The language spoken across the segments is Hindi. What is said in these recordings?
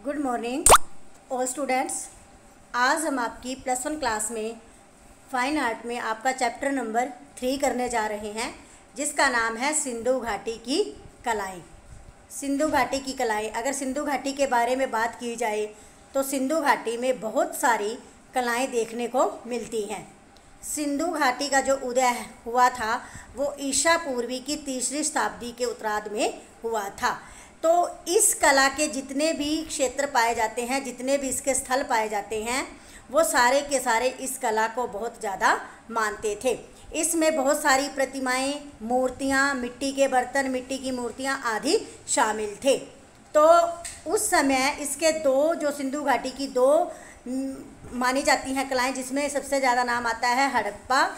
Good morning all students. आज हम आपकी +1 क्लास में फाइन आर्ट में आपका चैप्टर नंबर 3 करने जा रहे हैं, जिसका नाम है सिंधु घाटी की कलाएं। सिंधु घाटी की कलाएं, अगर सिंधु घाटी के बारे में बात की जाए तो सिंधु घाटी में बहुत सारी कलाएं देखने को मिलती हैं। सिंधु घाटी का जो उदय हुआ था वो ईसा पूर्वी की 3री शताब्दी के उत्तरार्ध में हुआ था। तो इस कला के जितने भी क्षेत्र पाए जाते हैं, जितने भी इसके स्थल पाए जाते हैं, वो सारे के सारे इस कला को बहुत ज़्यादा मानते थे। इसमें बहुत सारी प्रतिमाएं, मूर्तियां, मिट्टी के बर्तन, मिट्टी की मूर्तियां आदि शामिल थे। तो उस समय इसके जो सिंधु घाटी की दो मानी जाती हैं कलाएं, जिसमें सबसे ज़्यादा नाम आता है हड़प्पा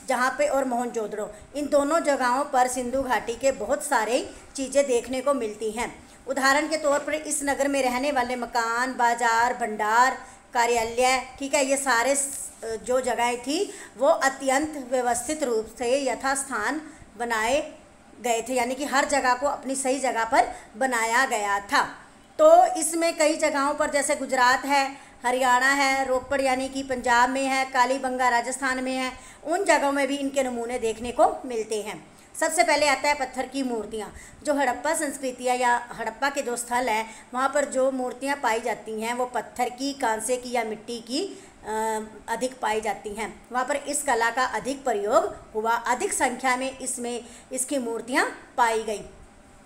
जहाँ पे और मोहनजोदड़ो। इन दोनों जगहों पर सिंधु घाटी के बहुत सारे चीज़ें देखने को मिलती हैं। उदाहरण के तौर पर इस नगर में रहने वाले मकान, बाजार, भंडार, कार्यालय, ठीक है, ये सारे जो जगहें थी वो अत्यंत व्यवस्थित रूप से यथास्थान बनाए गए थे, यानी कि हर जगह को अपनी सही जगह पर बनाया गया था। तो इसमें कई जगहों पर जैसे गुजरात है, हरियाणा है, रोपड़ यानी कि पंजाब में है, कालीबंगा राजस्थान में है, उन जगहों में भी इनके नमूने देखने को मिलते हैं। सबसे पहले आता है पत्थर की मूर्तियाँ। जो हड़प्पा संस्कृतियाँ या हड़प्पा के जो स्थल हैं वहाँ पर जो मूर्तियाँ पाई जाती हैं वो पत्थर की, कांसे की या मिट्टी की अधिक पाई जाती हैं। वहाँ पर इस कला का अधिक प्रयोग हुआ, अधिक संख्या में इसकी मूर्तियाँ पाई गई,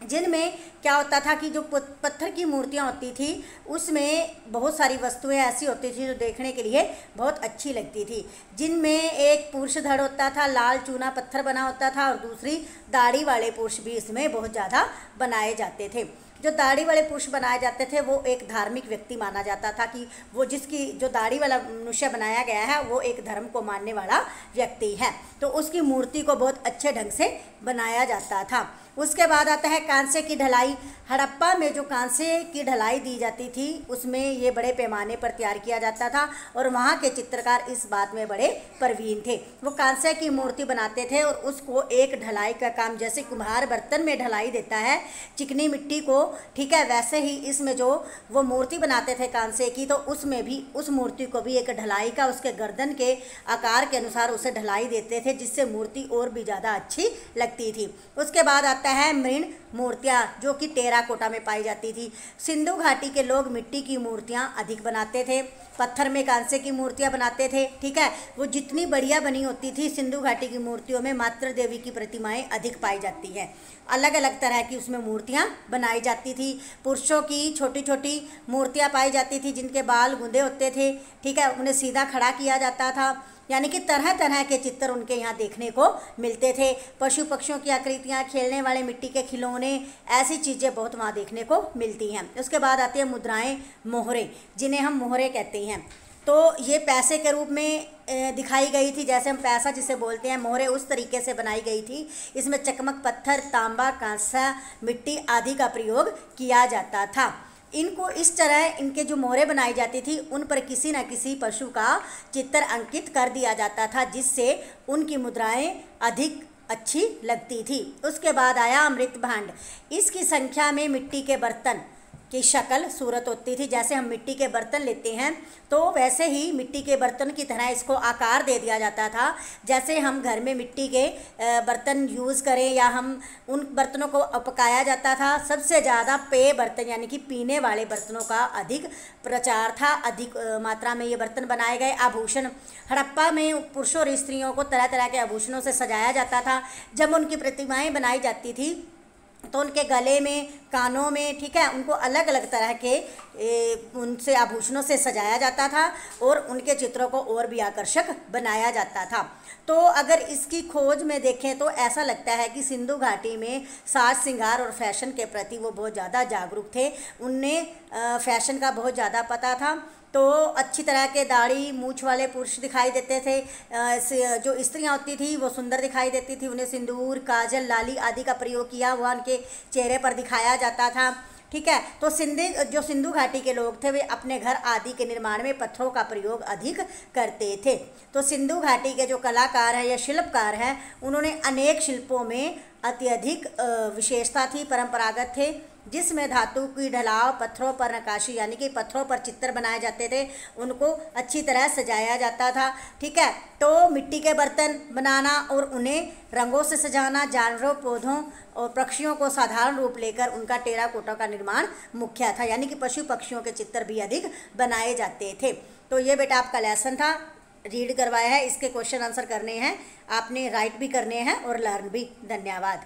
जिनमें क्या होता था कि जो पत्थर की मूर्तियाँ होती थी उसमें बहुत सारी वस्तुएं ऐसी होती थी जो देखने के लिए बहुत अच्छी लगती थी, जिनमें एक पुरुष धड़ होता था, लाल चूना पत्थर बना होता था, और दूसरी दाढ़ी वाले पुरुष भी इसमें बहुत ज़्यादा बनाए जाते थे। जो दाढ़ी वाले पुरुष बनाए जाते थे वो एक धार्मिक व्यक्ति माना जाता था कि वो जिसकी जो दाढ़ी वाला मनुष्य बनाया गया है वो एक धर्म को मानने वाला व्यक्ति है, तो उसकी मूर्ति को बहुत अच्छे ढंग से बनाया जाता था। उसके बाद आता है कांसे की ढलाई। हड़प्पा में जो कांसे की ढलाई दी जाती थी उसमें ये बड़े पैमाने पर तैयार किया जाता था, और वहाँ के चित्रकार इस बात में बड़े प्रवीण थे। वो कांसे की मूर्ति बनाते थे और उसको एक ढलाई का काम, जैसे कुम्हार बर्तन में ढलाई देता है चिकनी मिट्टी को, ठीक है, वैसे ही इसमें जो वो मूर्ति बनाते थे कांसे की, तो उसमें भी उस मूर्ति को भी एक ढलाई का, उसके गर्दन के आकार के अनुसार उसे ढलाई देते थे, जिससे मूर्ति और भी ज़्यादा अच्छी लगती थी। उसके बाद आता है मृण मूर्तियाँ, जो कि टेराकोटा में पाई जाती थी। सिंधु घाटी के लोग मिट्टी की मूर्तियाँ अधिक बनाते थे, पत्थर में कांसे की मूर्तियाँ बनाते थे, ठीक है। वो जितनी बढ़िया बनी होती थी, सिंधु घाटी की मूर्तियों में मातृ देवी की प्रतिमाएं अधिक पाई जाती हैं। अलग अलग तरह की उसमें मूर्तियाँ बनाई जाती थी। पुरुषों की छोटी छोटी मूर्तियाँ पाई जाती थी जिनके बाल गुंदे होते थे, ठीक है, उन्हें सीधा खड़ा किया जाता था, यानी कि तरह तरह के चित्र उनके यहाँ देखने को मिलते थे। पशु पक्षियों की आकृतियाँ, खेलने वाले मिट्टी के खिलौने, ऐसी चीज़ें बहुत वहाँ देखने को मिलती हैं। उसके बाद आती है मुद्राएं, मोहरे, जिन्हें हम मोहरे कहते हैं। तो ये पैसे के रूप में दिखाई गई थी, जैसे हम पैसा जिसे बोलते हैं, मोहरे उस तरीके से बनाई गई थी। इसमें चकमक पत्थर, तांबा, कांसा, मिट्टी आदि का प्रयोग किया जाता था। इनको इस तरह इनके जो मोहरे बनाई जाती थी उन पर किसी न किसी पशु का चित्र अंकित कर दिया जाता था, जिससे उनकी मुद्राएं अधिक अच्छी लगती थी। उसके बाद आया अमृत भांड। इसकी संख्या में मिट्टी के बर्तन की शक्ल सूरत होती थी। जैसे हम मिट्टी के बर्तन लेते हैं तो वैसे ही मिट्टी के बर्तन की तरह इसको आकार दे दिया जाता था। जैसे हम घर में मिट्टी के बर्तन यूज़ करें या हम उन बर्तनों को पकाया जाता था। सबसे ज़्यादा पेय बर्तन यानी कि पीने वाले बर्तनों का अधिक प्रचार था, अधिक मात्रा में ये बर्तन बनाए गए। आभूषण, हड़प्पा में पुरुषों और स्त्रियों को तरह तरह के आभूषणों से सजाया जाता था। जब उनकी प्रतिमाएँ बनाई जाती थी तो उनके गले में, कानों में, ठीक है, उनको अलग अलग तरह के उनसे आभूषणों से सजाया जाता था और उनके चित्रों को और भी आकर्षक बनाया जाता था। तो अगर इसकी खोज में देखें तो ऐसा लगता है कि सिंधु घाटी में साज श्रृंगार और फैशन के प्रति वो बहुत ज़्यादा जागरूक थे। उन्हें फैशन का बहुत ज़्यादा पता था। तो अच्छी तरह के दाढ़ी मूछ वाले पुरुष दिखाई देते थे। जो स्त्रियां होती थी वो सुंदर दिखाई देती थी। उन्हें सिंदूर, काजल, लाली आदि का प्रयोग किया हुआ उनके चेहरे पर दिखाया जाता था, ठीक है। तो जो सिंधु घाटी के लोग थे वे अपने घर आदि के निर्माण में पत्थरों का प्रयोग अधिक करते थे। तो सिंधु घाटी के जो कलाकार हैं या शिल्पकार हैं उन्होंने अनेक शिल्पों में अत्यधिक विशेषता थी, परंपरागत थे, जिसमें धातु की ढलाव, पत्थरों पर नक्काशी यानी कि पत्थरों पर चित्र बनाए जाते थे, उनको अच्छी तरह सजाया जाता था। ठीक है, तो मिट्टी के बर्तन बनाना और उन्हें रंगों से सजाना, जानवरों, पौधों और पक्षियों को साधारण रूप लेकर उनका टेराकोटा का निर्माण मुख्य था, यानी कि पशु पक्षियों के चित्र भी अधिक बनाए जाते थे। तो ये बेटा आपका लेसन था, रीड करवाया है, इसके क्वेश्चन आंसर करने हैं, आपने राइट भी करने हैं और लर्न भी। धन्यवाद।